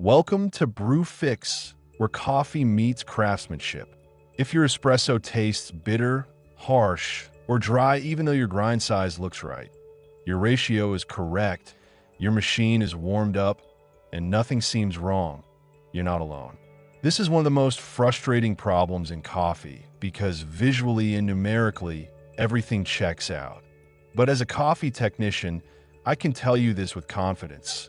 Welcome to BrewFix, where coffee meets craftsmanship. If your espresso tastes bitter, harsh, or dry even though your grind size looks right, your ratio is correct, your machine is warmed up, and nothing seems wrong, you're not alone. This is one of the most frustrating problems in coffee because visually and numerically, everything checks out. But as a coffee technician, I can tell you this with confidence.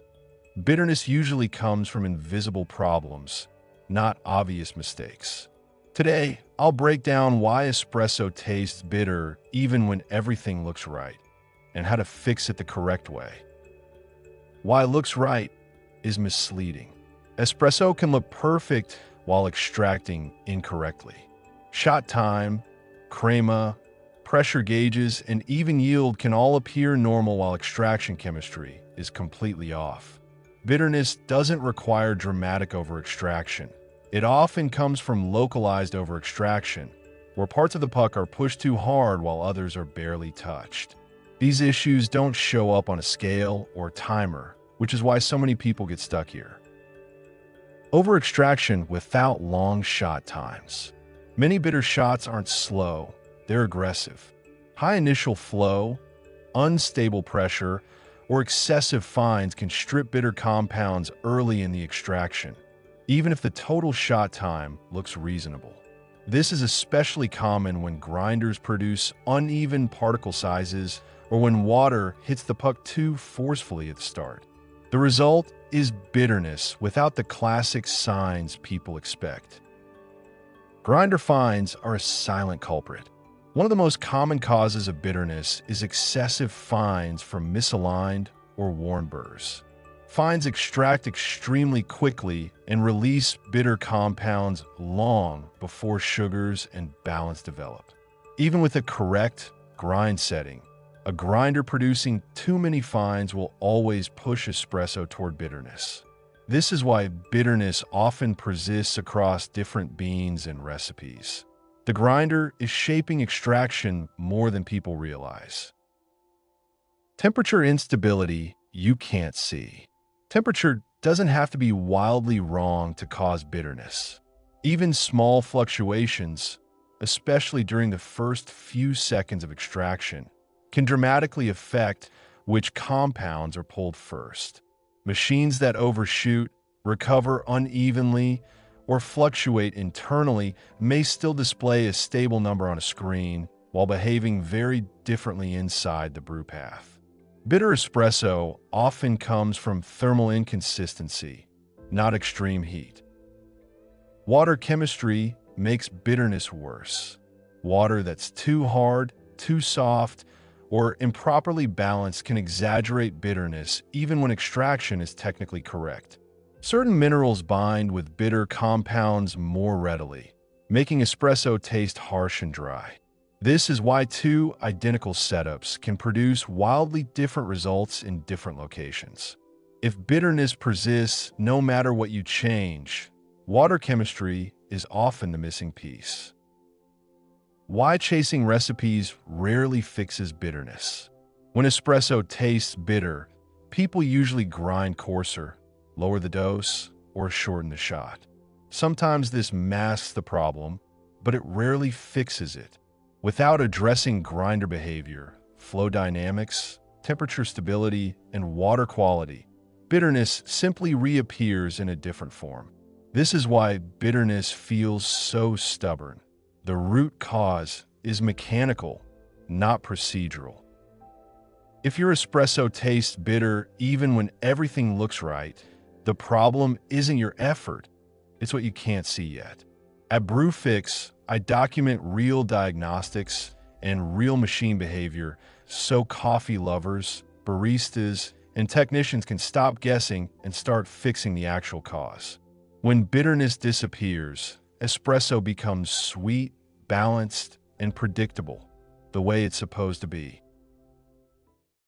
Bitterness usually comes from invisible problems, not obvious mistakes. Today, I'll break down why espresso tastes bitter even when everything looks right, and how to fix it the correct way. Why looks right is misleading. Espresso can look perfect while extracting incorrectly. Shot time, crema, pressure gauges, and even yield can all appear normal while extraction chemistry is completely off. Bitterness doesn't require dramatic overextraction. It often comes from localized overextraction, where parts of the puck are pushed too hard while others are barely touched. These issues don't show up on a scale or timer, which is why so many people get stuck here. Overextraction without long shot times. Many bitter shots aren't slow, they're aggressive. High initial flow, unstable pressure, or excessive fines can strip bitter compounds early in the extraction, even if the total shot time looks reasonable. This is especially common when grinders produce uneven particle sizes or when water hits the puck too forcefully at the start. The result is bitterness without the classic signs people expect. Grinder fines are a silent culprit. One of the most common causes of bitterness is excessive fines from misaligned or worn burrs. Fines extract extremely quickly and release bitter compounds long before sugars and balance develop. Even with a correct grind setting, a grinder producing too many fines will always push espresso toward bitterness. This is why bitterness often persists across different beans and recipes. The grinder is shaping extraction more than people realize. Temperature instability you can't see. Temperature doesn't have to be wildly wrong to cause bitterness. Even small fluctuations, especially during the first few seconds of extraction, can dramatically affect which compounds are pulled first. Machines that overshoot, recover unevenly, or fluctuate internally may still display a stable number on a screen while behaving very differently inside the brew path. Bitter espresso often comes from thermal inconsistency, not extreme heat. Water chemistry makes bitterness worse. Water that's too hard, too soft, or improperly balanced can exaggerate bitterness even when extraction is technically correct. Certain minerals bind with bitter compounds more readily, making espresso taste harsh and dry. This is why two identical setups can produce wildly different results in different locations. If bitterness persists no matter what you change, water chemistry is often the missing piece. Why chasing recipes rarely fixes bitterness. When espresso tastes bitter, people usually grind coarser, lower the dose, or shorten the shot. Sometimes this masks the problem, but it rarely fixes it. Without addressing grinder behavior, flow dynamics, temperature stability, and water quality, bitterness simply reappears in a different form. This is why bitterness feels so stubborn. The root cause is mechanical, not procedural. If your espresso tastes bitter even when everything looks right, the problem isn't your effort, it's what you can't see yet. At BrewFix, I document real diagnostics and real machine behavior so coffee lovers, baristas, and technicians can stop guessing and start fixing the actual cause. When bitterness disappears, espresso becomes sweet, balanced, and predictable, the way it's supposed to be.